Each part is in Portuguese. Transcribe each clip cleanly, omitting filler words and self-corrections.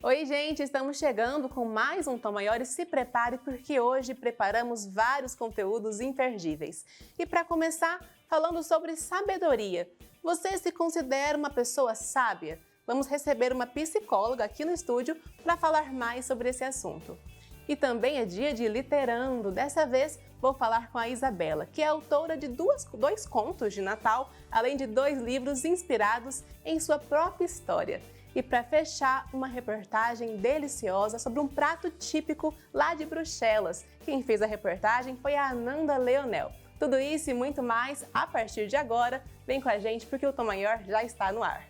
Oi, gente, estamos chegando com mais um Tom Maior e se prepare porque hoje preparamos vários conteúdos imperdíveis. E para começar, falando sobre sabedoria. Você se considera uma pessoa sábia? Vamos receber uma psicóloga aqui no estúdio para falar mais sobre esse assunto. E também é dia de literando. Dessa vez vou falar com a Isabela, que é autora de dois contos de Natal, além de 2 livros inspirados em sua própria história. E para fechar, uma reportagem deliciosa sobre um prato típico lá de Bruxelas. Quem fez a reportagem foi a Ananda Leonel. Tudo isso e muito mais a partir de agora. Vem com a gente porque o Tom Maior já está no ar.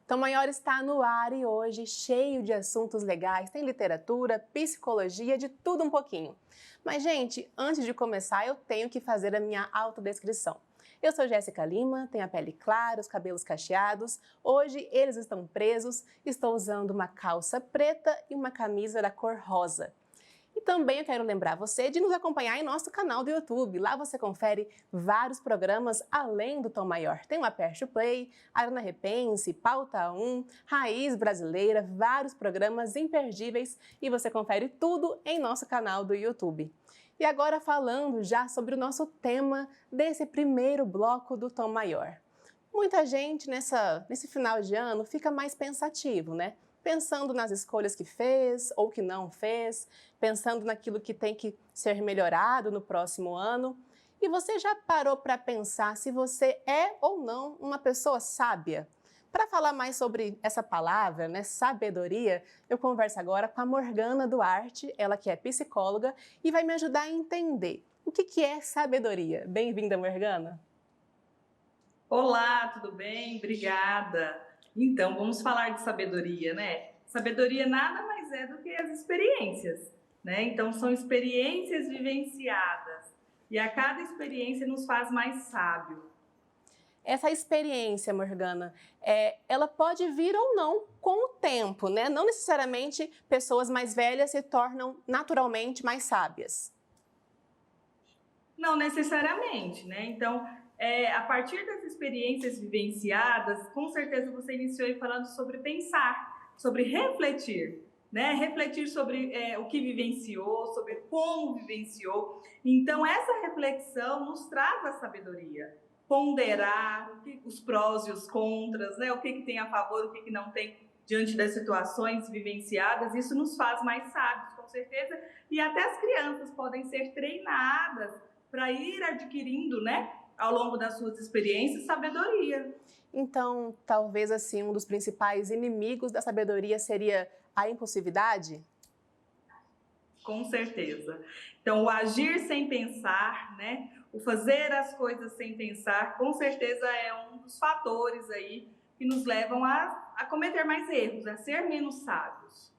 Tom Maior está no ar e hoje cheio de assuntos legais, tem literatura, psicologia, de tudo um pouquinho. Mas, gente, antes de começar, eu tenho que fazer a minha autodescrição. Eu sou Jéssica Lima, tenho a pele clara, os cabelos cacheados. Hoje eles estão presos, estou usando uma calça preta e uma camisa da cor rosa. E também eu quero lembrar você de nos acompanhar em nosso canal do YouTube. Lá você confere vários programas além do Tom Maior. Tem o Aperte o Play, Arana Repense, Pauta 1, Raiz Brasileira, vários programas imperdíveis e você confere tudo em nosso canal do YouTube. E agora falando já sobre o nosso tema desse primeiro bloco do Tom Maior. Muita gente nesse final de ano fica mais pensativo, né? Pensando nas escolhas que fez ou que não fez, pensando naquilo que tem que ser melhorado no próximo ano. E você já parou para pensar se você é ou não uma pessoa sábia? Para falar mais sobre essa palavra, né, sabedoria, eu converso agora com a Morgana Duarte, ela que é psicóloga e vai me ajudar a entender o que é sabedoria. Bem-vinda, Morgana. Olá, tudo bem? Obrigada. Então, vamos falar de sabedoria, né? Sabedoria nada mais é do que as experiências, né? Então, são experiências vivenciadas e a cada experiência nos faz mais sábio. Essa experiência, Morgana, ela pode vir ou não com o tempo, né? Não necessariamente pessoas mais velhas se tornam naturalmente mais sábias. Não necessariamente, né? Então, a partir das experiências vivenciadas, com certeza você iniciou aí falando sobre pensar, sobre refletir, né? Refletir sobre o que vivenciou, sobre como vivenciou. Então, essa reflexão nos traz a sabedoria. Ponderar os prós e os contras, né? O que tem a favor, o que não tem diante das situações vivenciadas. Isso nos faz mais sábios, com certeza. E até as crianças podem ser treinadas para ir adquirindo, né, ao longo das suas experiências, sabedoria. Então, talvez assim, um dos principais inimigos da sabedoria seria a impulsividade? Com certeza. Então, o agir sem pensar, né, o fazer as coisas sem pensar, com certeza é um dos fatores aí que nos levam a cometer mais erros, a ser menos sábios.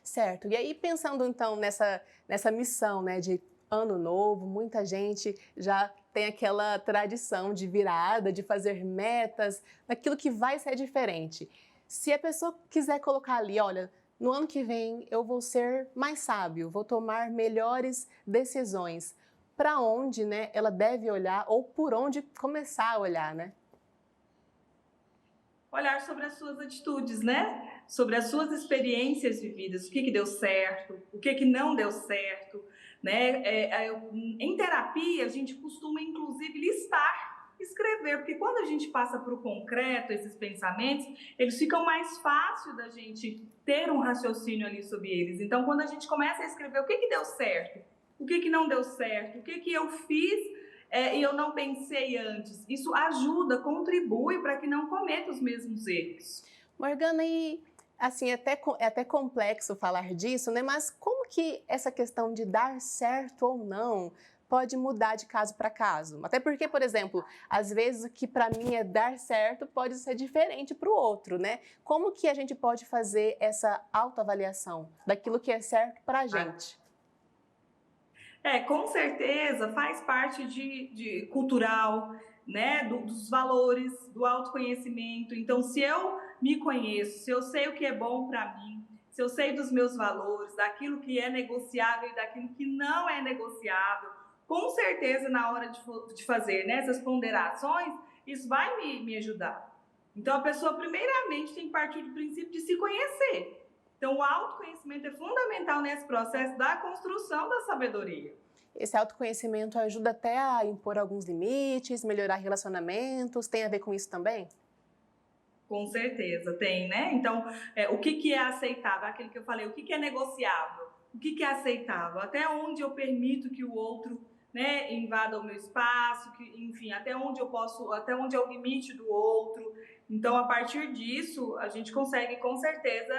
Certo. E aí, pensando então nessa missão, né, de ano novo, muita gente já tem aquela tradição de virada, de fazer metas, daquilo que vai ser diferente. Se a pessoa quiser colocar ali, olha, no ano que vem eu vou ser mais sábio, vou tomar melhores decisões. Para onde, né, ela deve olhar ou por onde começar a olhar, né? Olhar sobre as suas atitudes, né? Sobre as suas experiências vividas, o que deu certo, o que não deu certo, né? Em terapia, a gente costuma, inclusive, listar, escrever, porque quando a gente passa para o concreto, esses pensamentos, eles ficam mais fácil da gente ter um raciocínio ali sobre eles. Então, quando a gente começa a escrever o que deu certo, o que não deu certo, o que eu fiz e eu não pensei antes. Isso ajuda, contribui para que não cometa os mesmos erros. Morgana, e assim, é até complexo falar disso, né? Mas como que essa questão de dar certo ou não pode mudar de caso para caso? Até porque, por exemplo, às vezes o que para mim é dar certo pode ser diferente para o outro, né? Como que a gente pode fazer essa autoavaliação daquilo que é certo para a gente? Com certeza faz parte de cultural, né, dos valores, do autoconhecimento. Então, se eu me conheço, se eu sei o que é bom para mim, se eu sei dos meus valores, daquilo que é negociável e daquilo que não é negociável, com certeza na hora de fazer, né, essas ponderações, isso vai me ajudar. Então, a pessoa primeiramente tem que partir do princípio de se conhecer. Então, o autoconhecimento é fundamental nesse processo da construção da sabedoria. Esse autoconhecimento ajuda até a impor alguns limites, melhorar relacionamentos, tem a ver com isso também? Com certeza, tem, né? Então, o que é aceitável? Aquilo que eu falei, o que é negociável? O que é aceitável? Até onde eu permito que o outro, né, invada o meu espaço, enfim, até onde é o limite do outro. Então, a partir disso, a gente consegue, com certeza,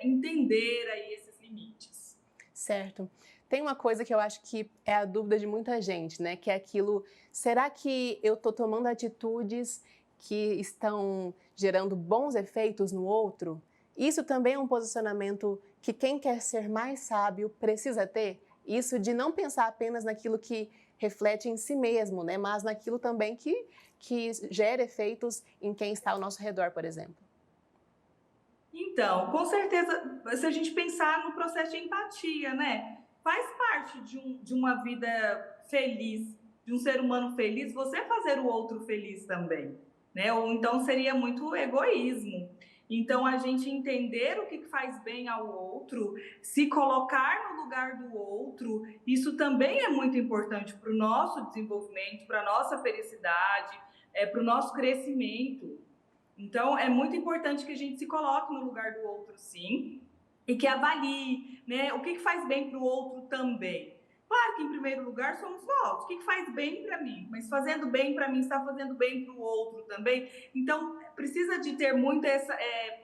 entender aí esses limites. Certo. Tem uma coisa que eu acho que é a dúvida de muita gente, né? Que é aquilo, será que eu estou tomando atitudes que estão gerando bons efeitos no outro? Isso também é um posicionamento que quem quer ser mais sábio precisa ter. Isso de não pensar apenas naquilo que reflete em si mesmo, né? Mas naquilo também que gera efeitos em quem está ao nosso redor, por exemplo. Então, com certeza, se a gente pensar no processo de empatia, né? Faz parte de uma vida feliz, de um ser humano feliz, você fazer o outro feliz também, né? Ou então seria muito egoísmo. Então, a gente entender o que faz bem ao outro, se colocar no lugar do outro, isso também é muito importante para o nosso desenvolvimento, para a nossa felicidade, para o nosso crescimento. Então, é muito importante que a gente se coloque no lugar do outro, sim, e que avalie, né, o que faz bem para o outro também. Claro que, em primeiro lugar, somos nós. O que faz bem para mim? Mas fazendo bem para mim, está fazendo bem para o outro também? Então, precisa de ter muito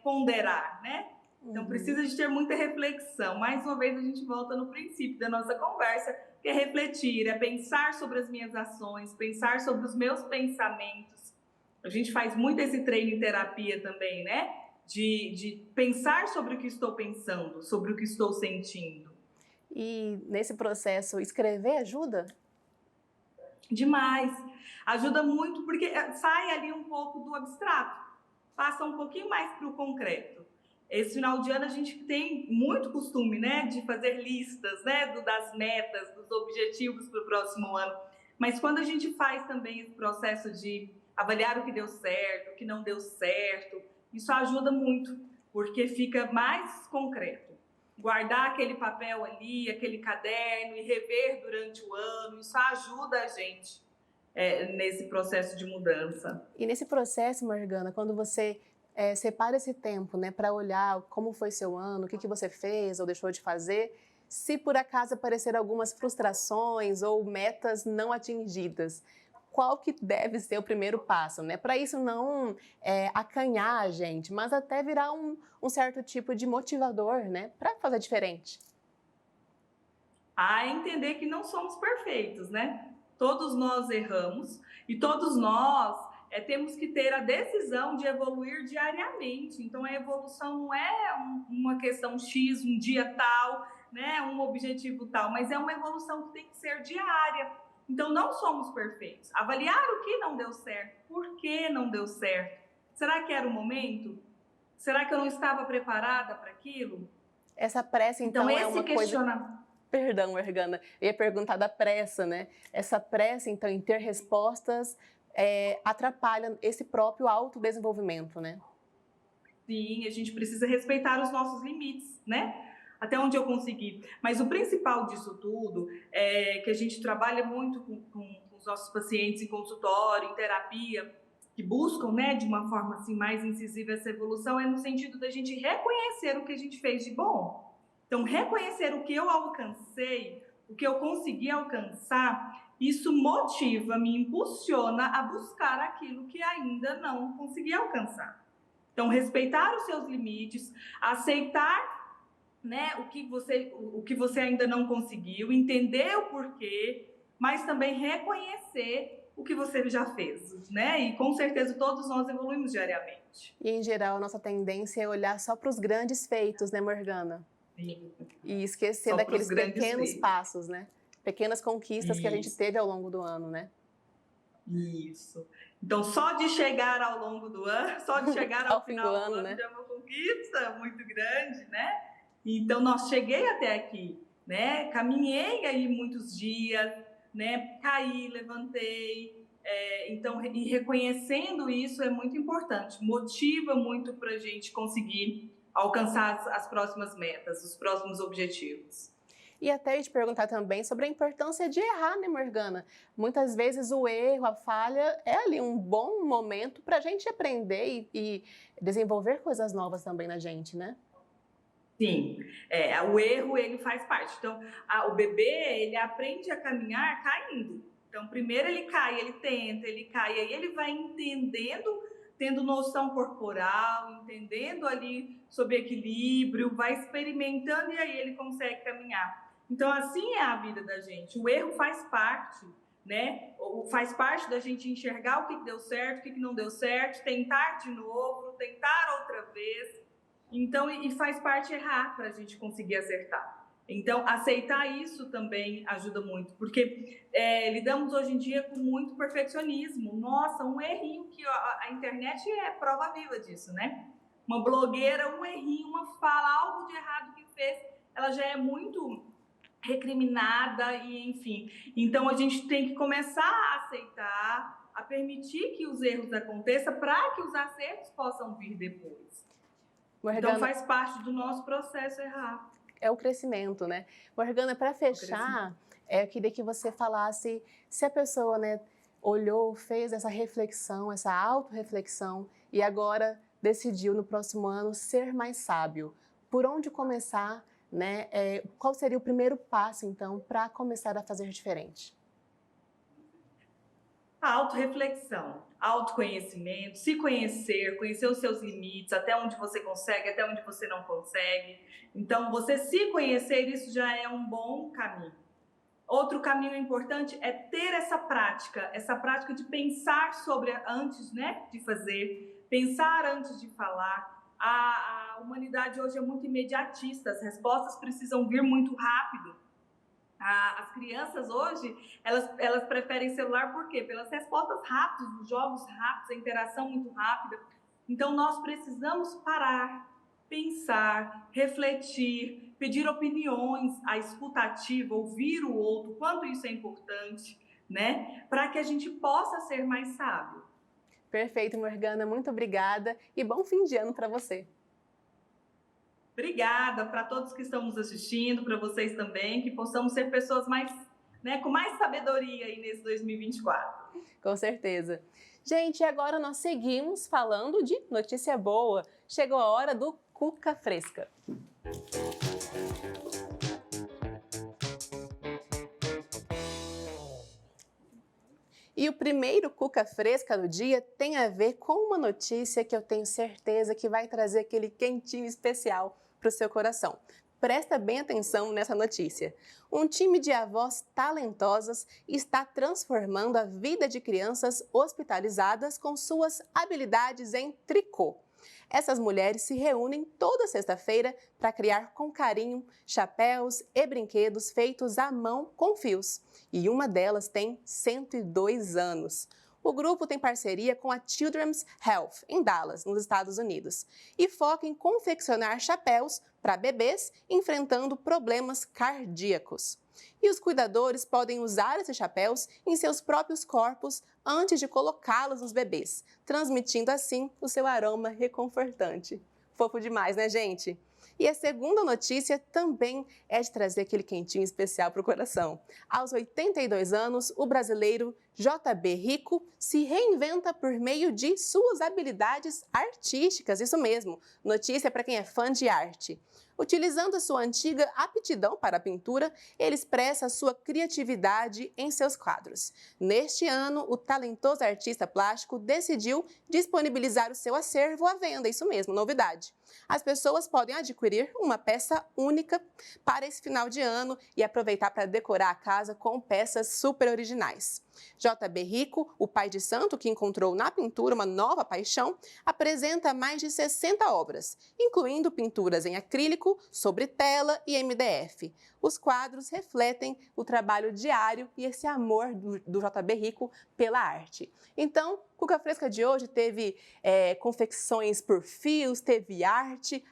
ponderar, né? Então, precisa de ter muita reflexão. Mais uma vez, a gente volta no princípio da nossa conversa, que é refletir, é pensar sobre as minhas ações, pensar sobre os meus pensamentos. A gente faz muito esse treino em terapia também, né? De pensar sobre o que estou pensando, sobre o que estou sentindo. E nesse processo, escrever ajuda? Demais. Ajuda muito porque sai ali um pouco do abstrato, passa um pouquinho mais para o concreto. Esse final de ano a gente tem muito costume, né, de fazer listas, né, das metas, dos objetivos para o próximo ano. Mas quando a gente faz também esse processo de avaliar o que deu certo, o que não deu certo, isso ajuda muito, porque fica mais concreto. Guardar aquele papel ali, aquele caderno e rever durante o ano, isso ajuda a gente nesse processo de mudança. E nesse processo, Morgana, quando você separa esse tempo, né, para olhar como foi seu ano, o que você fez ou deixou de fazer, se por acaso aparecer algumas frustrações ou metas não atingidas, qual que deve ser o primeiro passo, né? Para isso não acanhar a gente, mas até virar um certo tipo de motivador, né? Para fazer diferente. A entender que não somos perfeitos, né? Todos nós erramos e todos nós temos que ter a decisão de evoluir diariamente. Então, a evolução não é uma questão X, um dia tal, né? Um objetivo tal, mas é uma evolução que tem que ser diária. Então, não somos perfeitos. Avaliar o que não deu certo, por que não deu certo. Será que era o momento? Será que eu não estava preparada para aquilo? Essa pressa, então é uma coisa... Perdão, Morgana, eu ia perguntar da pressa, né? Essa pressa, então, em ter respostas atrapalha esse próprio autodesenvolvimento, né? Sim, a gente precisa respeitar os nossos limites, né? Até onde eu conseguir. Mas o principal disso tudo é que a gente trabalha muito com os nossos pacientes em consultório, em terapia, que buscam, né, de uma forma assim mais incisiva essa evolução, é no sentido da gente reconhecer o que a gente fez de bom. Então, reconhecer o que eu alcancei, o que eu consegui alcançar, isso motiva, me impulsiona a buscar aquilo que ainda não consegui alcançar. Então, respeitar os seus limites, aceitar, né, o que você ainda não conseguiu, entender o porquê, mas também reconhecer o que você já fez, né? E com certeza todos nós evoluímos diariamente. E em geral a nossa tendência é olhar só para os grandes feitos, né, Morgana? Sim. E esquecer daqueles pequenos passos, né? Pequenas conquistas que a gente teve ao longo do ano, né? Isso. Então, só de chegar ao longo do ano, só de chegar ao fim final do do ano, ano né? já é uma conquista muito grande, né? Então, nós cheguei até aqui, né? Caminhei aí muitos dias, né? Caí, levantei. Então, e reconhecendo isso é muito importante, motiva muito para a gente conseguir alcançar as próximas metas, os próximos objetivos. E até te perguntar também sobre a importância de errar, né, Morgana? Muitas vezes o erro, a falha, é ali um bom momento para a gente aprender e desenvolver coisas novas também na gente, né? Sim, o erro ele faz parte. Então, o bebê ele aprende a caminhar caindo. Então, primeiro ele cai, ele tenta, ele cai, aí ele vai entendendo, tendo noção corporal, entendendo ali sobre equilíbrio, vai experimentando e aí ele consegue caminhar. Então, assim é a vida da gente. O erro faz parte, né? Faz parte da gente enxergar o que deu certo, o que não deu certo, tentar de novo, tentar outra vez. Então, e faz parte errar para a gente conseguir acertar. Então, aceitar isso também ajuda muito, porque lidamos hoje em dia com muito perfeccionismo. Nossa, um errinho que a internet é prova viva disso, né? Uma blogueira, um errinho, uma fala, algo de errado que fez, ela já é muito recriminada e enfim. Então, a gente tem que começar a aceitar, a permitir que os erros aconteçam para que os acertos possam vir depois. Morgana, Então faz parte do nosso processo errar. É o crescimento, né? Morgana, para fechar, eu queria que você falasse se a pessoa, né, olhou, fez essa reflexão, essa autorreflexão e agora decidiu no próximo ano ser mais sábio. Por onde começar, né? Qual seria o primeiro passo, então, para começar a fazer diferente? A autorreflexão, autoconhecimento, se conhecer, conhecer os seus limites, até onde você consegue, até onde você não consegue. Então, você se conhecer, isso já é um bom caminho. Outro caminho importante é ter essa prática de pensar sobre antes, né, de fazer, pensar antes de falar. A humanidade hoje é muito imediatista, as respostas precisam vir muito rápido. As crianças hoje, elas preferem celular por quê? Pelas respostas rápidas, os jogos rápidos, a interação muito rápida. Então, nós precisamos parar, pensar, refletir, pedir opiniões, a escuta ativa, ouvir o outro, quanto isso é importante, né? Para que a gente possa ser mais sábio. Perfeito, Morgana, muito obrigada e bom fim de ano para você. Obrigada para todos que estão nos assistindo, para vocês também, que possamos ser pessoas mais, né, com mais sabedoria aí nesse 2024. Com certeza. Gente, agora nós seguimos falando de notícia boa. Chegou a hora do Cuca Fresca. E o primeiro Cuca Fresca do dia tem a ver com uma notícia que eu tenho certeza que vai trazer aquele quentinho especial para o seu coração. Presta bem atenção nessa notícia. Um time de avós talentosas está transformando a vida de crianças hospitalizadas com suas habilidades em tricô. Essas mulheres se reúnem toda sexta-feira para criar com carinho chapéus e brinquedos feitos à mão com fios. E uma delas tem 102 anos. O grupo tem parceria com a Children's Health, em Dallas, nos Estados Unidos, e foca em confeccionar chapéus para bebês enfrentando problemas cardíacos. E os cuidadores podem usar esses chapéus em seus próprios corpos antes de colocá-los nos bebês, transmitindo assim o seu aroma reconfortante. Fofo demais, né, gente? E a segunda notícia também é de trazer aquele quentinho especial para o coração. Aos 82 anos, o brasileiro JB Rico se reinventa por meio de suas habilidades artísticas, isso mesmo, notícia para quem é fã de arte. Utilizando a sua antiga aptidão para a pintura, ele expressa a sua criatividade em seus quadros. Neste ano, o talentoso artista plástico decidiu disponibilizar o seu acervo à venda, isso mesmo, novidade. As pessoas podem adquirir uma peça única para esse final de ano e aproveitar para decorar a casa com peças super originais. J.B. Rico, o pai de santo que encontrou na pintura uma nova paixão, apresenta mais de 60 obras, incluindo pinturas em acrílico, sobre tela e MDF. Os quadros refletem o trabalho diário e esse amor do J.B. Rico pela arte. Então, Cuca Fresca de hoje teve confecções por fios, teve arte,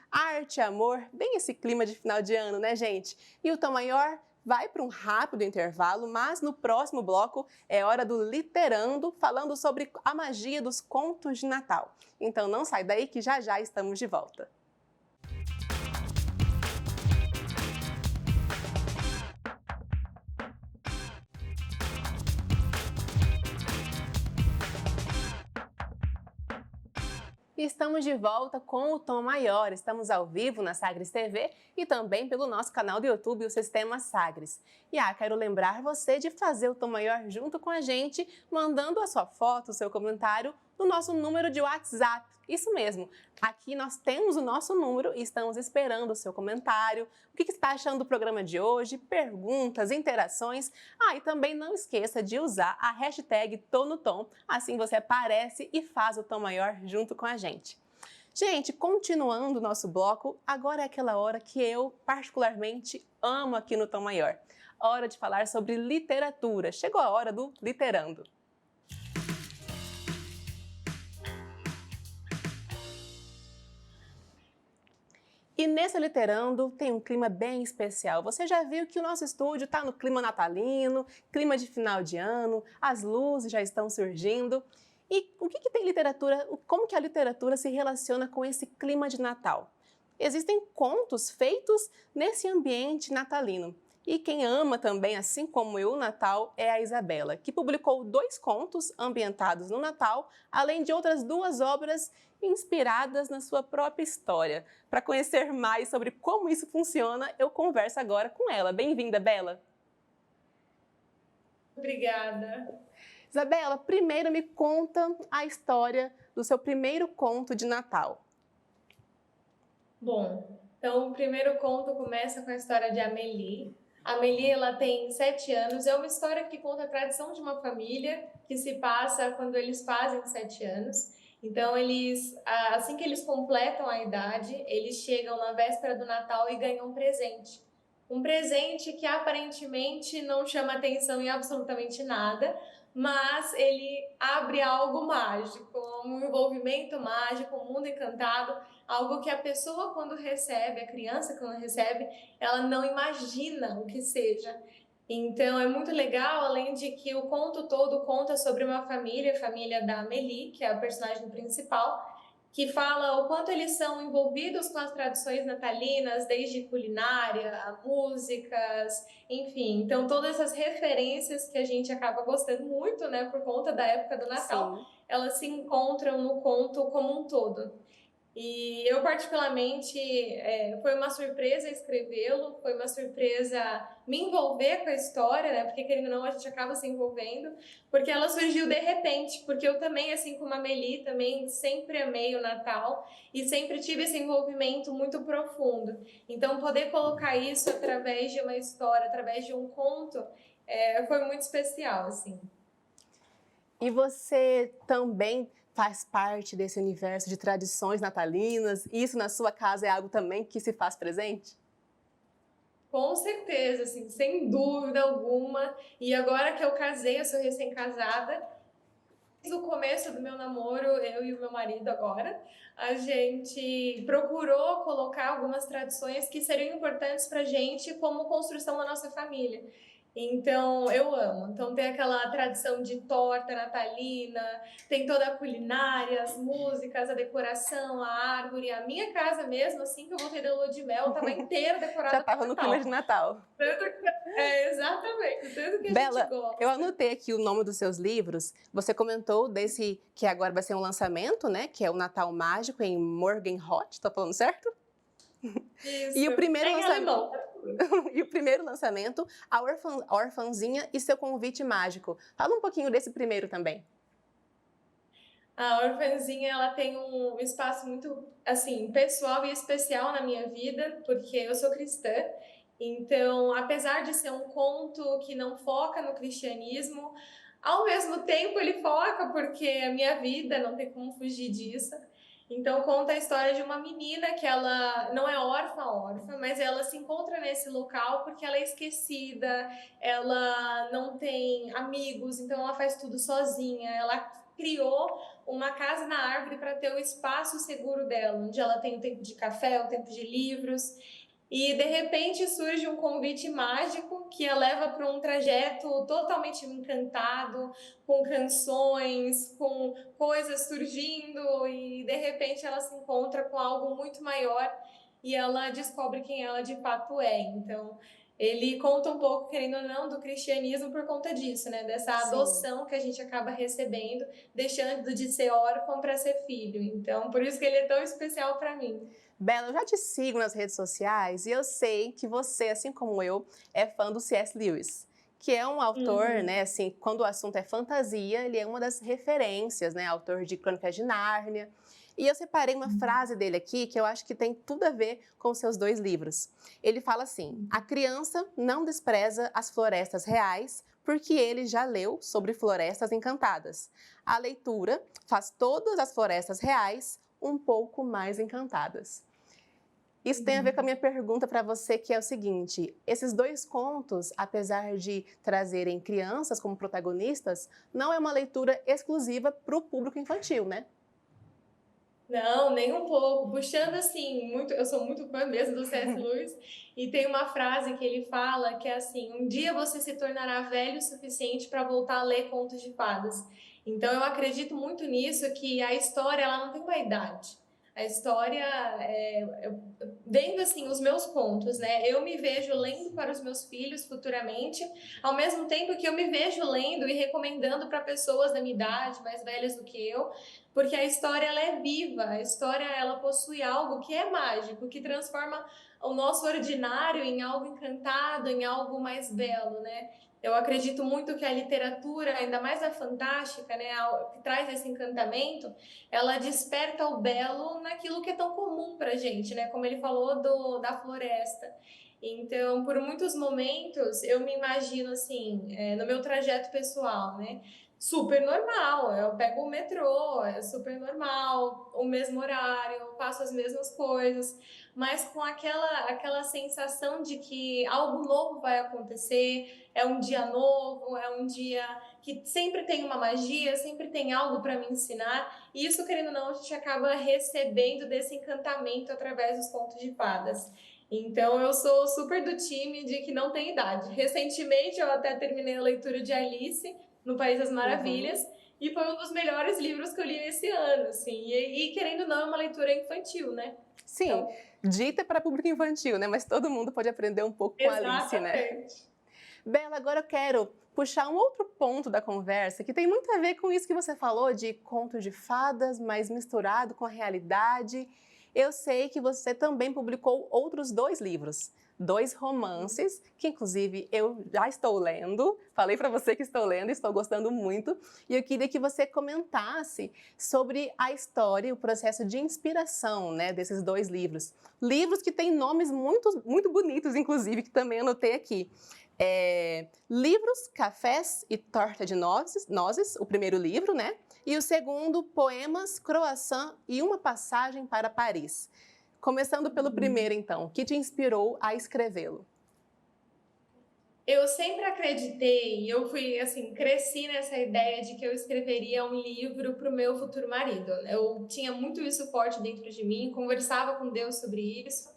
amor, bem esse clima de final de ano, né, gente? E o Tom Maior vai para um rápido intervalo, mas no próximo bloco é hora do Literando, falando sobre a magia dos contos de Natal. Então não sai daí que já já estamos de volta. E estamos de volta com o Tom Maior. Estamos ao vivo na Sagres TV e também pelo nosso canal do YouTube, o Sistema Sagres. E quero lembrar você de fazer o Tom Maior junto com a gente, mandando a sua foto, o seu comentário no nosso número de WhatsApp. Isso mesmo, aqui nós temos o nosso número e estamos esperando o seu comentário. O que está achando do programa de hoje? Perguntas, interações. E também não esqueça de usar a hashtag #ToNoTom, assim você aparece e faz o Tom Maior junto com a gente. Gente, continuando o nosso bloco, agora é aquela hora que eu particularmente amo aqui no Tom Maior. Hora de falar sobre literatura. Chegou a hora do Literando. E nesse Literando tem um clima bem especial. Você já viu que o nosso estúdio está no clima natalino, clima de final de ano, as luzes já estão surgindo. E o que tem literatura, como que a literatura se relaciona com esse clima de Natal? Existem contos feitos nesse ambiente natalino. E quem ama também, assim como eu, o Natal é a Isabela, que publicou 2 contos ambientados no Natal, além de outras 2 obras inspiradas na sua própria história. Para conhecer mais sobre como isso funciona, eu converso agora com ela. Bem-vinda, Bela! Obrigada! Isabela, primeiro me conta a história do seu primeiro conto de Natal. Bom, então o primeiro conto começa com a história de Amélie. A Amélie, ela tem 7 anos, é uma história que conta a tradição de uma família que se passa quando eles fazem 7 anos. Então, assim que eles completam a idade, eles chegam na véspera do Natal e ganham um presente. Um presente que aparentemente não chama atenção em absolutamente nada, mas ele abre algo mágico, um envolvimento mágico, um mundo encantado, algo que a pessoa quando recebe, a criança quando recebe, ela não imagina o que seja. Então é muito legal, além de que o conto todo conta sobre uma família, a família da Amélie, que é a personagem principal, que fala o quanto eles são envolvidos com as tradições natalinas, desde culinária, a músicas, enfim. Então, todas essas referências que a gente acaba gostando muito, né, por conta da época do Natal, Sim. Elas se encontram no conto como um todo. E eu, particularmente, foi uma surpresa escrevê-lo, foi uma surpresa me envolver com a história, né? Porque, querendo ou não, a gente acaba se envolvendo, porque ela surgiu de repente, porque eu também, assim como a Amélie, também sempre amei o Natal e sempre tive esse envolvimento muito profundo. Então, poder colocar isso através de uma história, através de um conto, foi muito especial, assim. E você também faz parte desse universo de tradições natalinas? Isso na sua casa é algo também que se faz presente? Com certeza, assim, sem dúvida alguma. E agora que eu casei, eu sou recém-casada, desde o começo do meu namoro, eu e o meu marido agora, a gente procurou colocar algumas tradições que seriam importantes pra gente como construção da nossa família. Então, eu amo. Então, tem aquela tradição de torta natalina, tem toda a culinária, as músicas, a decoração, a árvore. A minha casa mesmo, assim que eu voltei da lua de mel, estava inteira decorada. Já estava no clima de Natal. Exatamente. Tanto que Bela, a gente gosta. eu anotei aqui o nome dos seus livros. Você comentou desse que agora vai ser um lançamento, né? Que é o Natal Mágico em Morgenrot. Estou falando certo? Isso. E o primeiro lançamento. Alemão. E o primeiro lançamento, a Orfanzinha e seu convite mágico. Fala um pouquinho desse primeiro também. A Orfanzinha, ela tem um espaço muito, assim, pessoal e especial na minha vida, porque eu sou cristã. Então, apesar de ser um conto que não foca no cristianismo, Ao mesmo tempo, ele foca, porque é a minha vida, não tem como fugir disso. Então, conta a história de uma menina que ela não é órfã, mas ela se encontra nesse local porque ela é esquecida, ela não tem amigos, então ela faz tudo sozinha. Ela criou uma casa na árvore para ter o espaço seguro dela, onde ela tem o tempo de café, o tempo de livros. E de repente surge um convite mágico que a leva para um trajeto totalmente encantado, com canções, com coisas surgindo, e de repente ela se encontra com algo muito maior e ela descobre quem ela de fato é. Então, ele conta um pouco, querendo ou não, do cristianismo por conta disso, né? Dessa Sim. adoção que a gente acaba recebendo, deixando de ser órfão para ser filho. Então, por isso que ele é tão especial para mim. Bela, eu já te sigo nas redes sociais e eu sei que você, assim como eu, é fã do C.S. Lewis, que é um autor, Uhum. né, assim, quando o assunto é fantasia, ele é uma das referências, né, autor de Crônicas de Nárnia. E eu separei uma frase dele aqui que eu acho que tem tudo a ver com os seus dois livros. Ele fala assim: a criança não despreza as florestas reais, porque ele já leu sobre florestas encantadas. A leitura faz todas as florestas reais um pouco mais encantadas. Isso tem a ver com a minha pergunta para você, que é o seguinte: esses dois contos, apesar de trazerem crianças como protagonistas, não é uma leitura exclusiva para o público infantil, né? Não, nem um pouco. Puxando assim, muito, eu sou muito fã mesmo do C.S. Lewis, e tem uma frase que ele fala que é assim: um dia você se tornará velho o suficiente para voltar a ler contos de fadas. Então eu acredito muito nisso, que a história ela não tem uma idade. A história, vendo assim os meus contos, né? Eu me vejo lendo para os meus filhos futuramente, ao mesmo tempo que eu me vejo lendo e recomendando para pessoas da minha idade, mais velhas do que eu, porque a história ela é viva, a história ela possui algo que é mágico, que transforma o nosso ordinário em algo encantado, em algo mais belo, né? Eu acredito muito que a literatura, ainda mais a fantástica, né, que traz esse encantamento, ela desperta o belo naquilo que é tão comum pra gente, né? Como ele falou da floresta. Então, por muitos momentos, eu me imagino assim, no meu trajeto pessoal, né? Super normal, eu pego o metrô, é super normal, o mesmo horário, eu faço as mesmas coisas, mas com aquela sensação de que algo novo vai acontecer, é um dia novo, é um dia que sempre tem uma magia, sempre tem algo para me ensinar, e isso, querendo ou não, a gente acaba recebendo desse encantamento através dos contos de fadas. Então, eu sou super do time de que não tem idade. Recentemente, eu até terminei a leitura de Alice no País das Uhum. Maravilhas, e foi um dos melhores livros que eu li esse ano, assim. E querendo ou não, é uma leitura infantil, né? Sim, Então, dita para público infantil, né? Mas todo mundo pode aprender um pouco com a Alice, né? exatamente. Bela, agora eu quero puxar um outro ponto da conversa que tem muito a ver com isso que você falou de conto de fadas, mas misturado com a realidade. Eu sei que você também publicou outros dois livros, dois romances, que inclusive eu já estou lendo. Falei para você que estou lendo, estou gostando muito. E eu queria que você comentasse sobre a história e o processo de inspiração, né, desses dois livros. Livros que têm nomes muito, muito bonitos, inclusive, que também anotei aqui. Livros, Cafés e Torta de Nozes, o primeiro livro, né? E o segundo, Poemas, Croissant e Uma Passagem para Paris. Começando pelo primeiro, então, o que te inspirou a escrevê-lo? Eu sempre acreditei, eu fui assim, cresci nessa ideia de que eu escreveria um livro para o meu futuro marido. Eu tinha muito isso forte dentro de mim, conversava com Deus sobre isso.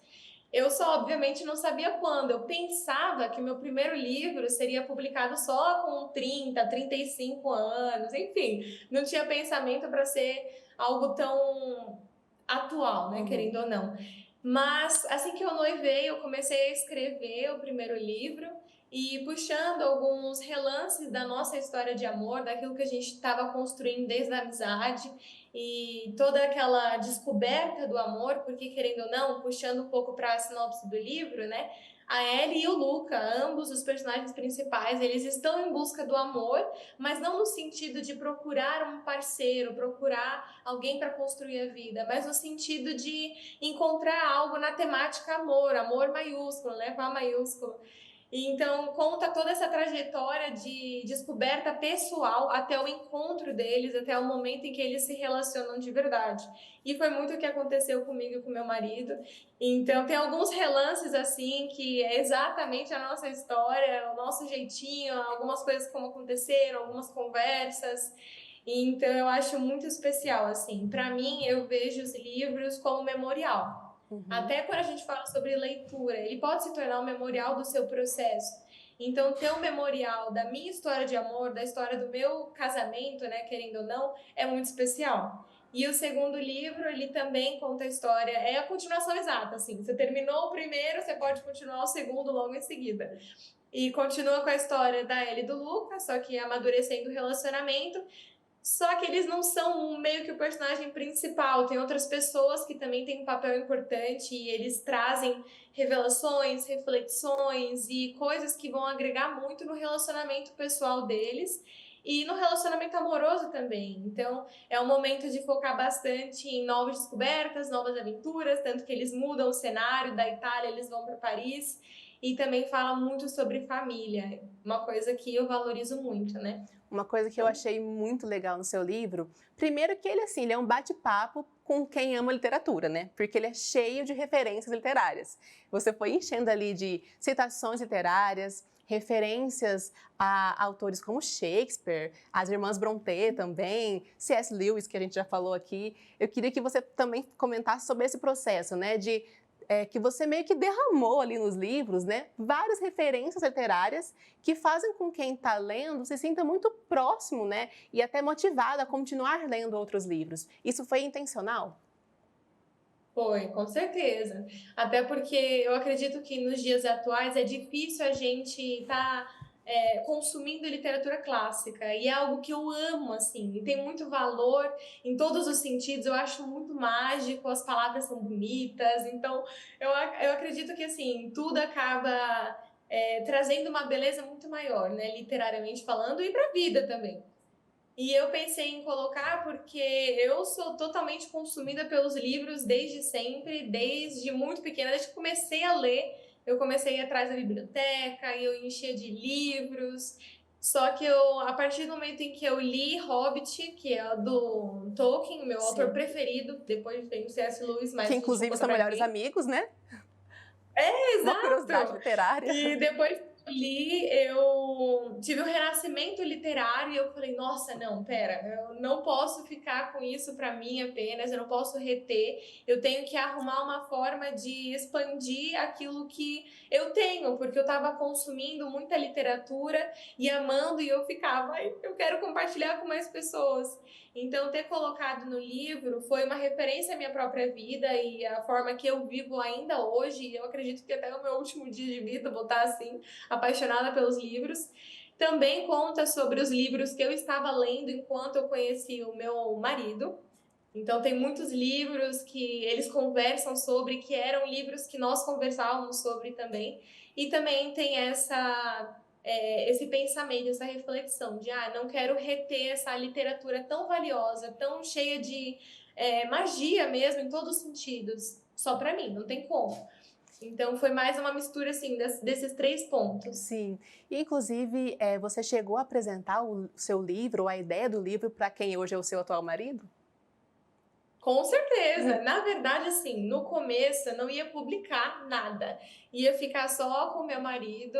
Eu só, obviamente, não sabia quando. Eu pensava que o meu primeiro livro seria publicado só com 30, 35 anos, enfim, não tinha pensamento para ser algo tão atual, né, Uhum. querendo ou não. Mas assim que eu noivei, eu comecei a escrever o primeiro livro e puxando alguns relances da nossa história de amor, daquilo que a gente estava construindo desde a amizade e toda aquela descoberta do amor, porque querendo ou não, puxando um pouco para a sinopse do livro, né? A Ellie e o Luca, ambos os personagens principais, eles estão em busca do amor, mas não no sentido de procurar um parceiro, procurar alguém para construir a vida, mas no sentido de encontrar algo na temática amor, amor maiúsculo, né? Com A maiúsculo. E então conta toda essa trajetória de descoberta pessoal até o encontro deles, até o momento em que eles se relacionam de verdade. E foi muito o que aconteceu comigo e com meu marido. Então tem alguns relances assim que é exatamente a nossa história, o nosso jeitinho, algumas coisas como aconteceram, algumas conversas. Então eu acho muito especial assim. Para mim, eu vejo os livros como memorial. Até quando a gente fala sobre leitura, ele pode se tornar um memorial do seu processo. Então, ter um memorial da minha história de amor, da história do meu casamento, né, querendo ou não, é muito especial. E o segundo livro, ele também conta a história, é a continuação exata, assim. Você terminou o primeiro, você pode continuar o segundo logo em seguida. E continua com a história da Ellie e do Lucas, só que amadurecendo o relacionamento. Só que eles não são meio que o personagem principal, tem outras pessoas que também têm um papel importante e eles trazem revelações, reflexões e coisas que vão agregar muito no relacionamento pessoal deles e no relacionamento amoroso também. Então, é um momento de focar bastante em novas descobertas, novas aventuras, tanto que eles mudam o cenário da Itália, eles vão para Paris e também fala muito sobre família, uma coisa que eu valorizo muito, né? Uma coisa que eu achei muito legal no seu livro, primeiro que ele, assim, ele é um bate-papo com quem ama literatura, né? Porque ele é cheio de referências literárias. Você foi enchendo ali de citações literárias, referências a autores como Shakespeare, as irmãs Brontë também, C.S. Lewis, que a gente já falou aqui. Eu queria que você também comentasse sobre esse processo, né? Que você meio que derramou ali nos livros, né, várias referências literárias que fazem com quem está lendo se sinta muito próximo, né, e até motivado a continuar lendo outros livros. Isso foi intencional? Foi, com certeza. Até porque eu acredito que nos dias atuais é difícil a gente estar consumindo literatura clássica. E é algo que eu amo, assim. E tem muito valor em todos os sentidos. Eu acho muito mágico, as palavras são bonitas. Então, eu acredito que, assim, tudo acaba trazendo uma beleza muito maior, né? Literariamente falando, e para a vida também. E eu pensei em colocar porque eu sou totalmente consumida pelos livros desde sempre, desde muito pequena, desde que comecei a ler. Eu comecei a ir atrás da biblioteca e eu enchia de livros. Só que a partir do momento em que eu li Hobbit, que é do Tolkien, meu autor preferido, depois vem o C.S. Lewis, mas Que a gente não inclusive conta são pra melhores ninguém. amigos, né? Uma curiosidade Exato! literária. E depois que eu li, eu tive um renascimento literário e eu falei, nossa, não, pera, eu não posso ficar com isso para mim apenas, eu não posso reter, eu tenho que arrumar uma forma de expandir aquilo que eu tenho, porque eu estava consumindo muita literatura e amando, e eu ficava, "Ai, eu quero compartilhar com mais pessoas." Então, ter colocado no livro foi uma referência à minha própria vida e à forma que eu vivo ainda hoje. E eu acredito que até o meu último dia de vida vou estar assim, apaixonada pelos livros. Também conta sobre os livros que eu estava lendo enquanto eu conheci o meu marido. Então, tem muitos livros que eles conversam sobre, que eram livros que nós conversávamos sobre também. E também tem esse pensamento, essa reflexão de não quero reter essa literatura tão valiosa, tão cheia de magia mesmo, em todos os sentidos, só para mim, não tem como. Então foi mais uma mistura assim desses 3 pontos. Sim, e inclusive você chegou a apresentar o seu livro, ou a ideia do livro, para quem hoje é o seu atual marido? Com certeza. Na verdade, assim, no começo eu não ia publicar nada. Ia ficar só com meu marido,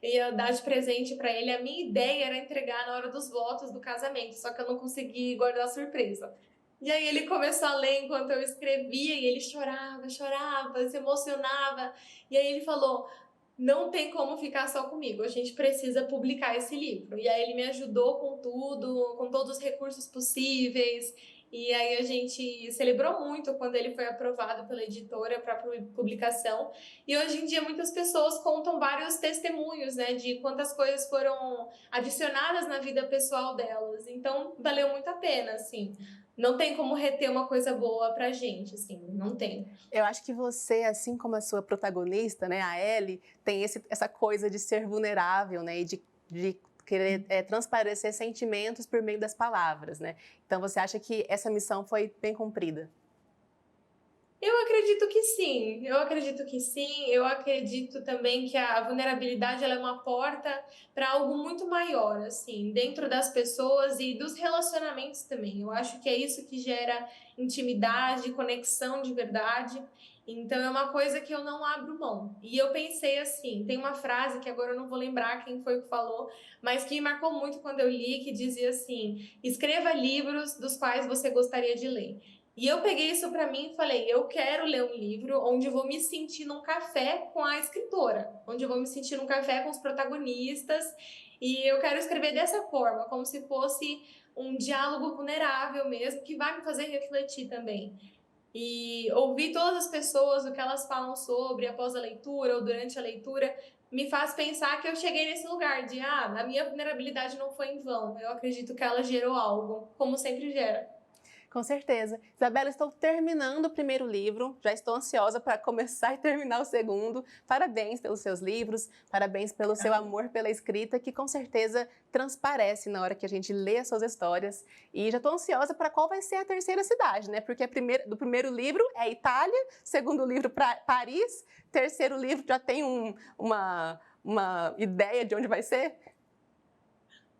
ia dar de presente para ele. A minha ideia era entregar na hora dos votos do casamento, só que eu não consegui guardar surpresa. E aí ele começou a ler enquanto eu escrevia e ele chorava, chorava, se emocionava. E aí ele falou: "Não tem como ficar só comigo, a gente precisa publicar esse livro." E aí ele me ajudou com tudo, com todos os recursos possíveis. E aí a gente celebrou muito quando ele foi aprovado pela editora para publicação. E hoje em dia muitas pessoas contam vários testemunhos, né, de quantas coisas foram adicionadas na vida pessoal delas. Então valeu muito a pena, assim. Não tem como reter uma coisa boa pra gente, assim, não tem. Eu acho que você, assim como a sua protagonista, né, a Ellie, tem essa coisa de ser vulnerável, né, e de querer transparecer sentimentos por meio das palavras, né? Então você acha que essa missão foi bem cumprida? Eu acredito que sim, eu acredito também que a vulnerabilidade ela é uma porta para algo muito maior, assim, dentro das pessoas e dos relacionamentos também. Eu acho que é isso que gera intimidade, conexão de verdade. Então é uma coisa que eu não abro mão. E eu pensei assim, tem uma frase que agora eu não vou lembrar quem foi que falou, mas que me marcou muito quando eu li, que dizia assim: escreva livros dos quais você gostaria de ler. E eu peguei isso para mim e falei, eu quero ler um livro onde eu vou me sentir num café com a escritora, onde eu vou me sentir num café com os protagonistas, e eu quero escrever dessa forma, como se fosse um diálogo vulnerável mesmo, que vai me fazer refletir também. E ouvir todas as pessoas, o que elas falam sobre após a leitura ou durante a leitura, me faz pensar que eu cheguei nesse lugar de, a minha vulnerabilidade não foi em vão, eu acredito que ela gerou algo, como sempre gera. Com certeza. Isabela, estou terminando o primeiro livro, já estou ansiosa para começar e terminar o segundo. Parabéns pelos seus livros, parabéns pelo seu amor pela escrita, que com certeza transparece na hora que a gente lê as suas histórias. E já estou ansiosa para qual vai ser a terceira cidade, né? Porque do primeiro livro é Itália, segundo livro Paris, terceiro livro já tem uma ideia de onde vai ser?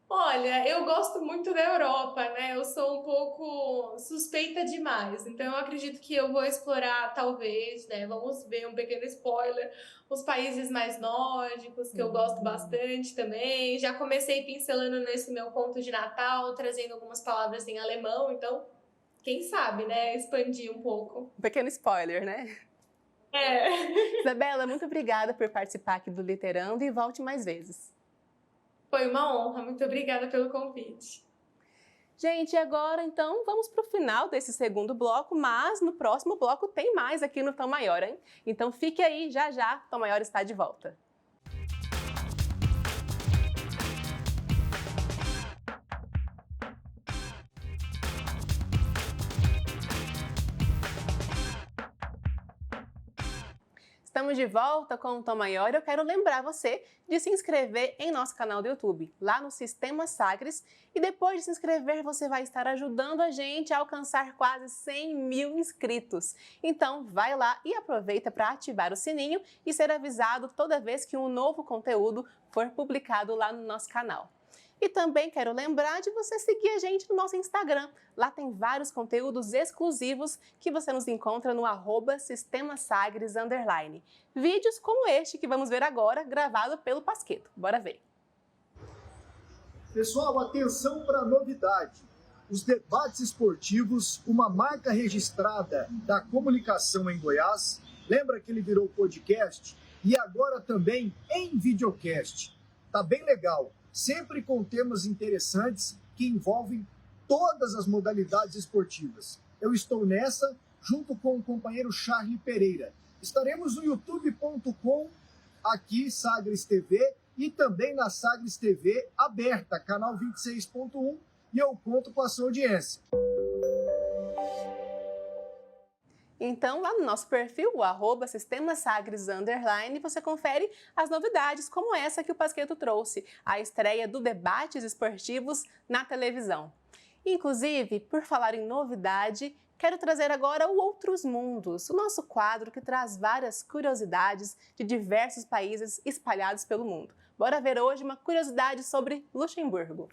Olha, eu gosto muito da Europa, né? Eu sou um pouco suspeita demais, então eu acredito que eu vou explorar, talvez, né? Vamos ver um pequeno spoiler, os países mais nórdicos, que eu gosto bastante também. Já comecei pincelando nesse meu conto de Natal, trazendo algumas palavras em alemão, então, quem sabe, né? Expandir um pouco. Um pequeno spoiler, né? É. Isabela, muito obrigada por participar aqui do Literando e volte mais vezes. Foi uma honra, muito obrigada pelo convite. Gente, agora então vamos para o final desse segundo bloco, mas no próximo bloco tem mais aqui no Tom Maior, hein? Então fique aí, já já, Tom Maior está de volta. Estamos de volta com o Tom Maior e eu quero lembrar você de se inscrever em nosso canal do YouTube, lá no Sistema Sagres. E depois de se inscrever, você vai estar ajudando a gente a alcançar quase 100 mil inscritos. Então, vai lá e aproveita para ativar o sininho e ser avisado toda vez que um novo conteúdo for publicado lá no nosso canal. E também quero lembrar de você seguir a gente no nosso Instagram. Lá tem vários conteúdos exclusivos que você nos encontra no @sistemasagres_. Vídeos como este que vamos ver agora, gravado pelo Pasquetto. Bora ver. Pessoal, atenção para a novidade. Os debates esportivos, uma marca registrada da comunicação em Goiás. Lembra que ele virou podcast? E agora também em videocast. Tá bem legal. Sempre com temas interessantes que envolvem todas as modalidades esportivas. Eu estou nessa, junto com o companheiro Charlie Pereira. Estaremos no youtube.com, aqui Sagres TV, e também na Sagres TV aberta, canal 26.1, e eu conto com a sua audiência. Então, lá no nosso perfil, o @sistemasagres_, você confere as novidades como essa que o Pasquetto trouxe, a estreia do Debates Esportivos na televisão. Inclusive, por falar em novidade, quero trazer agora o Outros Mundos, o nosso quadro que traz várias curiosidades de diversos países espalhados pelo mundo. Bora ver hoje uma curiosidade sobre Luxemburgo.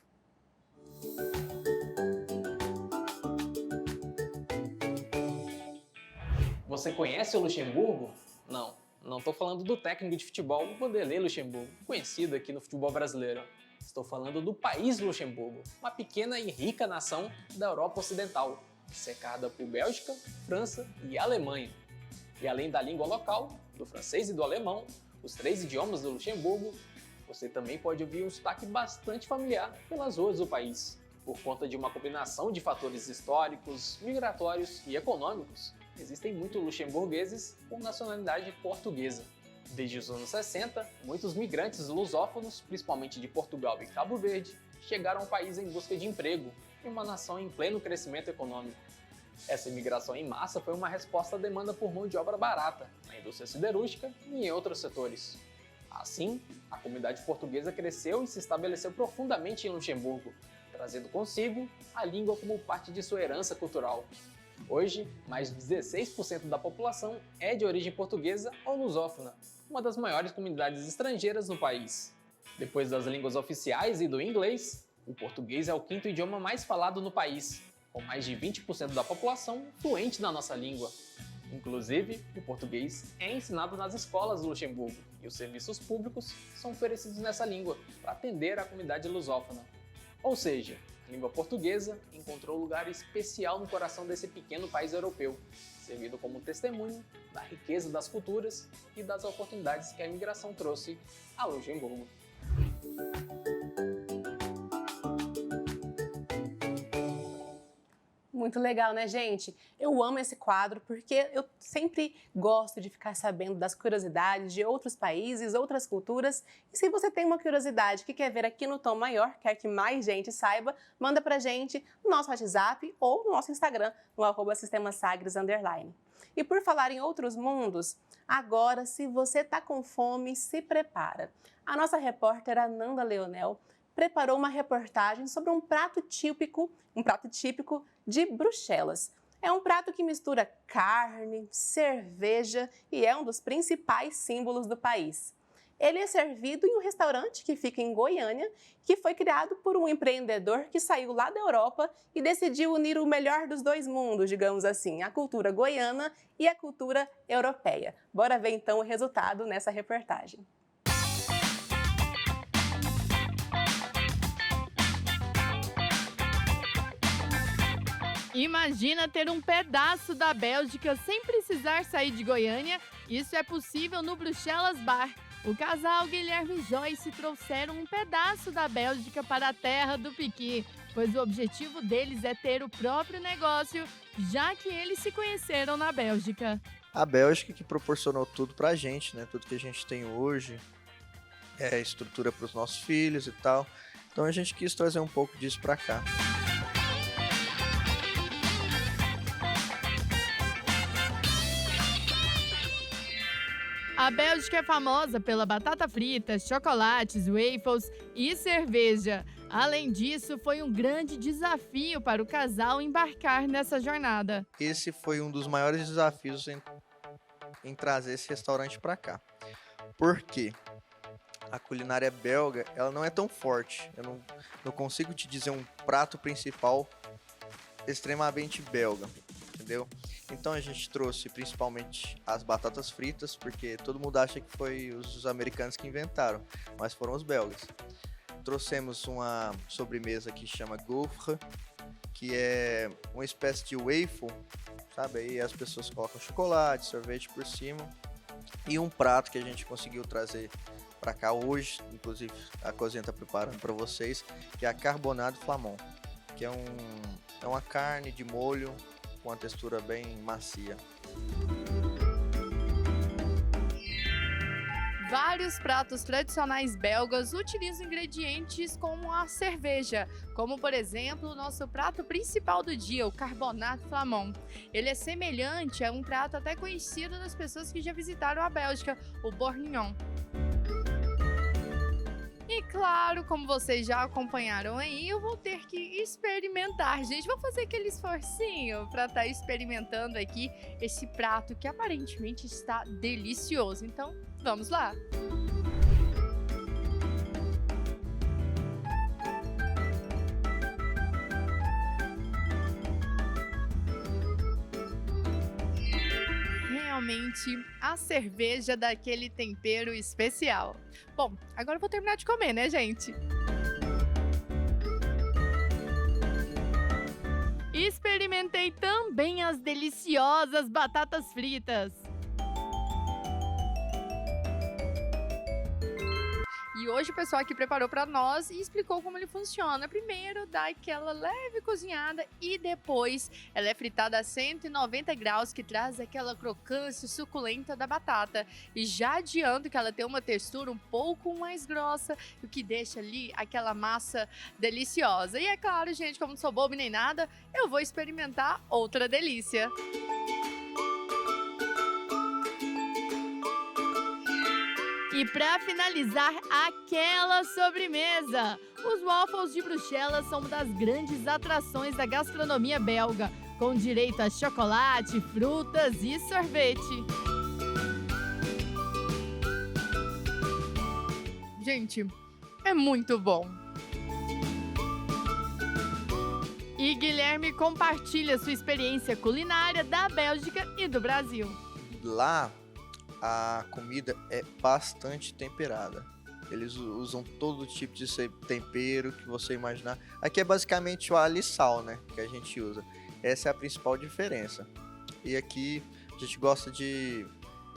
Você conhece o Luxemburgo? Não estou falando do técnico de futebol Vanderlei Luxemburgo, conhecido aqui no futebol brasileiro. Estou falando do país Luxemburgo, uma pequena e rica nação da Europa Ocidental, cercada por Bélgica, França e Alemanha. E além da língua local, do francês e do alemão, os 3 idiomas do Luxemburgo, você também pode ouvir um sotaque bastante familiar pelas ruas do país, por conta de uma combinação de fatores históricos, migratórios e econômicos. Existem muitos luxemburgueses com nacionalidade portuguesa. Desde os anos 60, muitos migrantes lusófonos, principalmente de Portugal e Cabo Verde, chegaram ao país em busca de emprego, em uma nação em pleno crescimento econômico. Essa imigração em massa foi uma resposta à demanda por mão de obra barata, na indústria siderúrgica e em outros setores. Assim, a comunidade portuguesa cresceu e se estabeleceu profundamente em Luxemburgo, trazendo consigo a língua como parte de sua herança cultural. Hoje, mais de 16% da população é de origem portuguesa ou lusófona, uma das maiores comunidades estrangeiras no país. Depois das línguas oficiais e do inglês, o português é o quinto idioma mais falado no país, com mais de 20% da população fluente na nossa língua. Inclusive, o português é ensinado nas escolas do Luxemburgo e os serviços públicos são oferecidos nessa língua para atender a comunidade lusófona. Ou seja, a língua portuguesa encontrou lugar especial no coração desse pequeno país europeu, servindo como testemunho da riqueza das culturas e das oportunidades que a imigração trouxe a Luxemburgo. Muito legal, né, gente? Eu amo esse quadro porque eu sempre gosto de ficar sabendo das curiosidades de outros países, outras culturas. E se você tem uma curiosidade que quer ver aqui no Tom Maior, quer que mais gente saiba, manda pra gente no nosso WhatsApp ou no nosso Instagram, no @sistemasagres_. E por falar em outros mundos, agora, se você tá com fome, se prepara. A nossa repórter Ananda Leonel preparou uma reportagem sobre um prato típico de Bruxelas. É um prato que mistura carne, cerveja e é um dos principais símbolos do país. Ele é servido em um restaurante que fica em Goiânia, que foi criado por um empreendedor que saiu lá da Europa e decidiu unir o melhor dos dois mundos, digamos assim, a cultura goiana e a cultura europeia. Bora ver então o resultado nessa reportagem. Imagina ter um pedaço da Bélgica sem precisar sair de Goiânia? Isso é possível no Bruxelas Bar. O casal Guilherme e Joyce trouxeram um pedaço da Bélgica para a terra do piqui, pois o objetivo deles é ter o próprio negócio, já que eles se conheceram na Bélgica. A Bélgica que proporcionou tudo pra gente, né? Tudo que a gente tem hoje, estrutura para os nossos filhos e tal. Então a gente quis trazer um pouco disso pra cá. A Bélgica é famosa pela batata frita, chocolates, waffles e cerveja. Além disso, foi um grande desafio para o casal embarcar nessa jornada. Esse foi um dos maiores desafios em trazer esse restaurante para cá. Por quê? A culinária belga, ela não é tão forte. Eu não consigo te dizer um prato principal extremamente belga, entendeu? Então a gente trouxe principalmente as batatas fritas, porque todo mundo acha que foi os americanos que inventaram, mas foram os belgas. Trouxemos uma sobremesa que chama gaufre, que é uma espécie de waffle, sabe? Aí as pessoas colocam chocolate, sorvete por cima. E um prato que a gente conseguiu trazer para cá hoje, inclusive a cozinha está preparando para vocês, que é a carbonade flamand, que é uma carne de molho com uma textura bem macia. Vários pratos tradicionais belgas utilizam ingredientes como a cerveja, como por exemplo o nosso prato principal do dia, o carbonade flamand. Ele é semelhante a um prato até conhecido das pessoas que já visitaram a Bélgica, o bourguignon. E claro, como vocês já acompanharam aí, eu vou ter que experimentar, gente. Vou fazer aquele esforcinho para estar experimentando aqui esse prato que aparentemente está delicioso. Então, vamos lá! Realmente a cerveja daquele tempero especial. Bom, agora eu vou terminar de comer, né, gente? Experimentei também as deliciosas batatas fritas. E hoje o pessoal aqui preparou para nós e explicou como ele funciona. Primeiro dá aquela leve cozinhada e depois ela é fritada a 190 graus, que traz aquela crocância suculenta da batata. E já adianto que ela tem uma textura um pouco mais grossa, o que deixa ali aquela massa deliciosa. E é claro, gente, como não sou bobo nem nada, eu vou experimentar outra delícia. E para finalizar, aquela sobremesa! Os waffles de Bruxelas são uma das grandes atrações da gastronomia belga. com direito a chocolate, frutas e sorvete. Gente, é muito bom. E Guilherme compartilha sua experiência culinária da Bélgica e do Brasil. Lá, a comida é bastante temperada. Eles usam todo tipo de tempero que você imaginar. Aqui é basicamente o alho e sal, né, que a gente usa. Essa é a principal diferença. E aqui a gente gosta de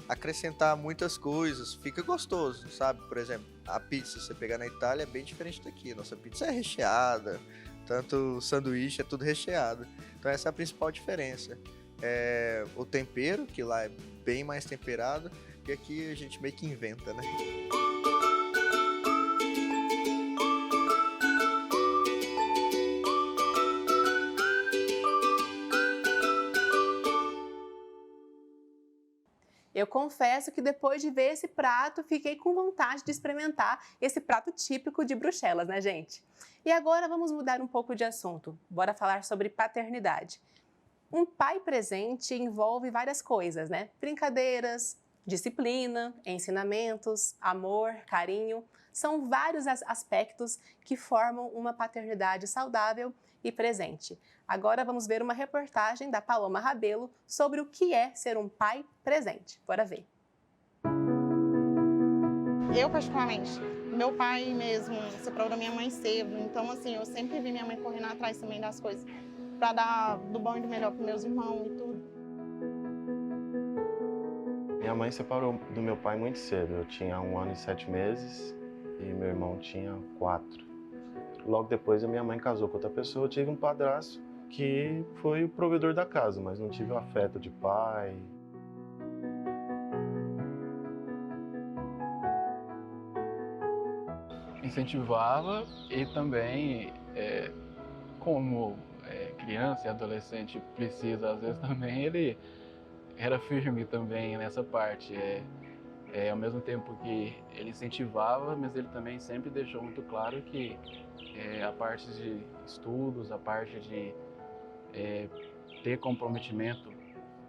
acrescentar muitas coisas. Fica gostoso, sabe? Por exemplo, a pizza, se você pegar na Itália, é bem diferente daqui. Nossa pizza é recheada. Tanto o sanduíche é tudo recheado. Então essa é a principal diferença. O tempero, que lá é bem mais temperado, e aqui a gente meio que inventa, né? Eu confesso que depois de ver esse prato, fiquei com vontade de experimentar esse prato típico de Bruxelas, né, gente? E agora vamos mudar um pouco de assunto. Bora falar sobre paternidade. Um pai presente envolve várias coisas, né? Brincadeiras, disciplina, ensinamentos, amor, carinho. São vários aspectos que formam uma paternidade saudável e presente. Agora vamos ver uma reportagem da Paloma Rabelo sobre o que é ser um pai presente. Bora ver. Eu, particularmente, meu pai mesmo separou da minha mãe cedo, então, assim, eu sempre vi minha mãe correndo atrás também das coisas para dar do bom e do melhor para meus irmãos e tudo. Minha mãe separou do meu pai muito cedo. Eu tinha 1 ano e 7 meses e meu irmão tinha 4. Logo depois, a minha mãe casou com outra pessoa. Eu tive um padrasto que foi o provedor da casa, mas não tive o afeto de pai. Incentivava e também, como criança e adolescente precisa, às vezes também, ele era firme também nessa parte. Ao mesmo tempo que ele incentivava, mas ele também sempre deixou muito claro que a parte de estudos, a parte de ter comprometimento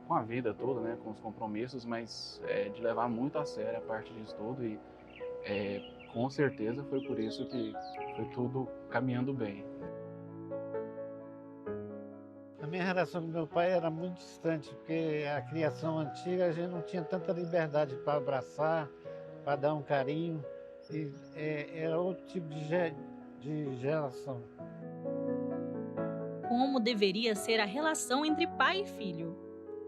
com a vida toda, né, com os compromissos, mas de levar muito a sério a parte de estudo e com certeza foi por isso que foi tudo caminhando bem. A minha relação com meu pai era muito distante, porque a criação antiga a gente não tinha tanta liberdade para abraçar, para dar um carinho, e era outro tipo de geração. Como deveria ser a relação entre pai e filho?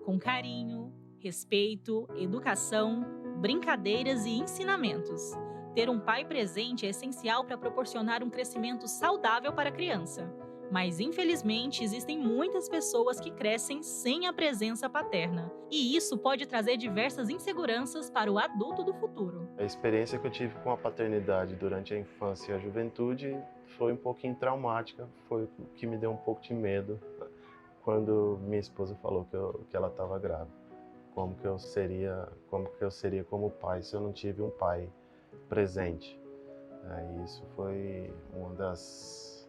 Com carinho, respeito, educação, brincadeiras e ensinamentos. Ter um pai presente é essencial para proporcionar um crescimento saudável para a criança. Mas, infelizmente, existem muitas pessoas que crescem sem a presença paterna. E isso pode trazer diversas inseguranças para o adulto do futuro. A experiência que eu tive com a paternidade durante a infância e a juventude foi um pouquinho traumática, foi o que me deu um pouco de medo quando minha esposa falou que ela estava grávida. Como que eu seria como pai se eu não tive um pai presente? Isso foi uma das,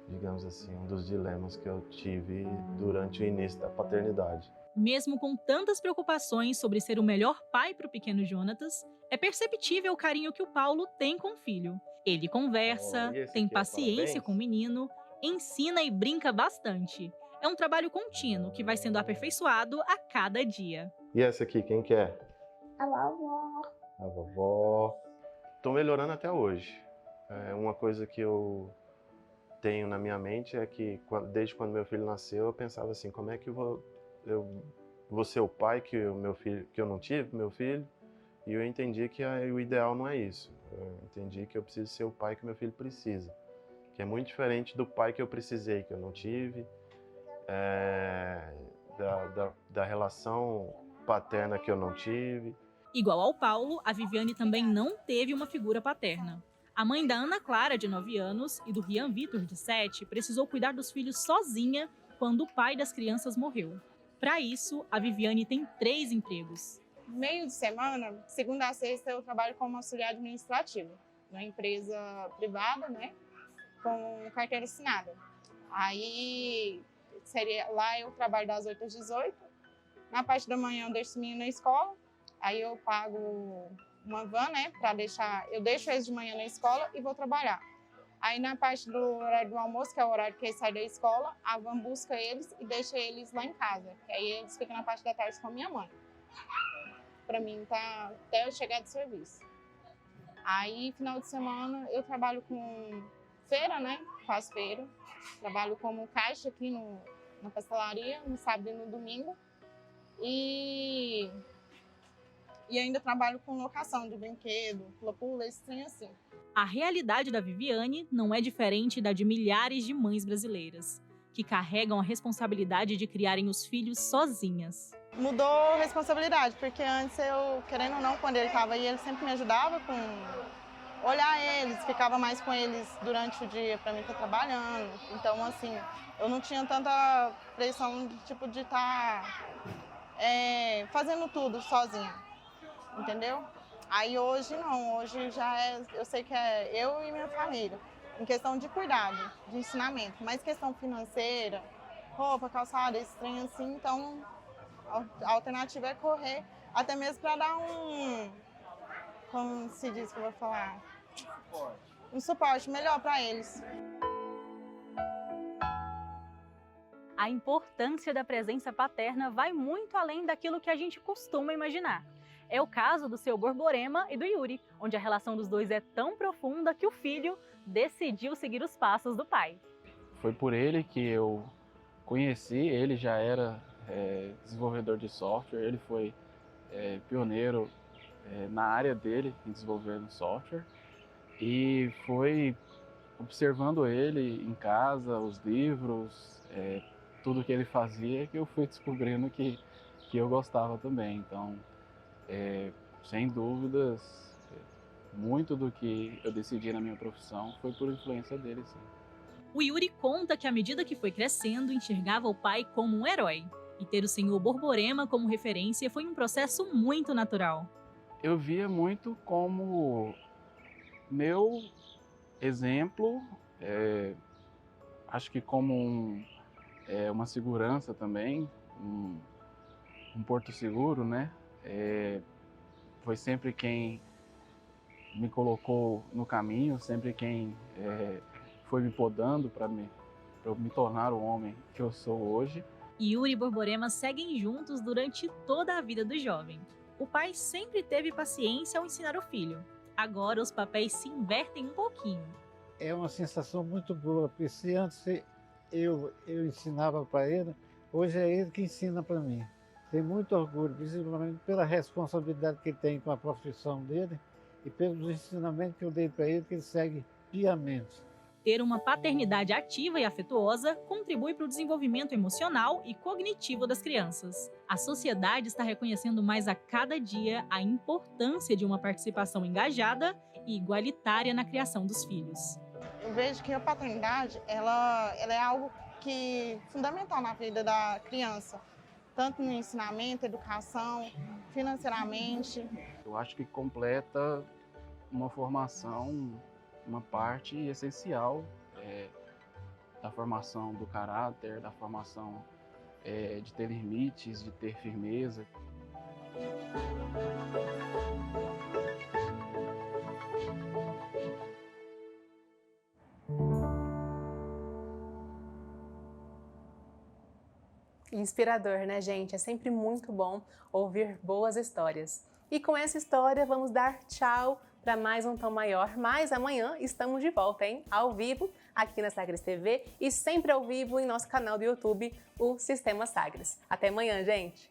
digamos assim, um dos dilemas que eu tive durante o início da paternidade. Mesmo com tantas preocupações sobre ser o melhor pai para o pequeno Jonatas, é perceptível o carinho que o Paulo tem com o filho. Ele conversa, tem paciência com o menino, ensina e brinca bastante. É um trabalho contínuo que vai sendo aperfeiçoado a cada dia. E essa aqui, quem que é? A vovó. A vovó. Estou melhorando até hoje. Uma coisa que eu tenho na minha mente é que desde quando meu filho nasceu, eu pensava assim, como é que eu vou ser o pai que eu não tive, meu filho? E eu entendi que o ideal não é isso. Eu entendi que eu preciso ser o pai que meu filho precisa. Que é muito diferente do pai que eu precisei, que eu não tive. Da relação paterna que eu não tive. Igual ao Paulo, a Viviane também não teve uma figura paterna. A mãe da Ana Clara, de 9 anos, e do Rian Vitor, de 7, precisou cuidar dos filhos sozinha quando o pai das crianças morreu. Para isso, a Viviane tem 3 empregos. Meio de semana, segunda a sexta, eu trabalho como auxiliar administrativo, numa empresa privada, né, com carteira assinada. Aí, lá eu trabalho das 8 às 18. Na parte da manhã eu deixo os meninos na escola, aí eu pago uma van, né, eu deixo eles de manhã na escola e vou trabalhar. Aí na parte do horário do almoço, que é o horário que eles saem da escola, a van busca eles e deixa eles lá em casa. Que aí eles ficam na parte da tarde com a minha mãe. Pra mim, tá até eu chegar de serviço. Aí, final de semana, eu trabalho com feira, né? Faço feira. Trabalho como caixa aqui na pastelaria, no sábado e no domingo. E ainda trabalho com locação de brinquedo, pula-pula, esse trem assim. A realidade da Viviane não é diferente da de milhares de mães brasileiras, que carregam a responsabilidade de criarem os filhos sozinhas. Mudou a responsabilidade, porque antes eu, querendo ou não, quando ele estava aí, ele sempre me ajudava com olhar eles, ficava mais com eles durante o dia para mim estar trabalhando. Então, assim, eu não tinha tanta pressão de estar fazendo tudo sozinha, entendeu? Aí hoje não, hoje eu sei que é eu e minha família, em questão de cuidado, de ensinamento, mas questão financeira, roupa, calçada, esse trem assim, então a alternativa é correr, até mesmo para dar como se diz que eu vou falar? Um suporte melhor para eles. A importância da presença paterna vai muito além daquilo que a gente costuma imaginar. É o caso do seu Borborema e do Yuri, onde a relação dos dois é tão profunda que o filho decidiu seguir os passos do pai. Foi por ele que eu conheci, ele já era desenvolvedor de software, ele foi pioneiro na área dele em desenvolvendo software e foi observando ele em casa, os livros, tudo que ele fazia, que eu fui descobrindo que eu gostava também. Então, sem dúvidas, muito do que eu decidi na minha profissão foi por influência dele, sim. O Yuri conta que à medida que foi crescendo, enxergava o pai como um herói. E ter o senhor Borborema como referência foi um processo muito natural. Eu via muito como meu exemplo, acho que como uma segurança também, um porto seguro, né? Foi sempre quem me colocou no caminho, sempre quem foi me podando para eu me tornar o homem que eu sou hoje. Yuri e Borborema seguem juntos durante toda a vida do jovem. O pai sempre teve paciência ao ensinar o filho. Agora os papéis se invertem um pouquinho. É uma sensação muito boa, porque se antes eu ensinava para ele, hoje é ele que ensina para mim. Tenho muito orgulho, principalmente pela responsabilidade que ele tem com a profissão dele e pelos ensinamentos que eu dei para ele, que ele segue piamente. Ter uma paternidade ativa e afetuosa contribui para o desenvolvimento emocional e cognitivo das crianças. A sociedade está reconhecendo mais a cada dia a importância de uma participação engajada e igualitária na criação dos filhos. Eu vejo que a paternidade ela é algo fundamental na vida da criança, tanto no ensinamento, educação, financeiramente. Eu acho que completa uma formação, uma parte essencial da formação do caráter, da formação de ter limites, de ter firmeza. Inspirador, né, gente? É sempre muito bom ouvir boas histórias. E com essa história, vamos dar tchau para mais um Tom Maior, mas amanhã estamos de volta, hein? Ao vivo, aqui na Sagres TV e sempre ao vivo em nosso canal do YouTube, o Sistema Sagres. Até amanhã, gente!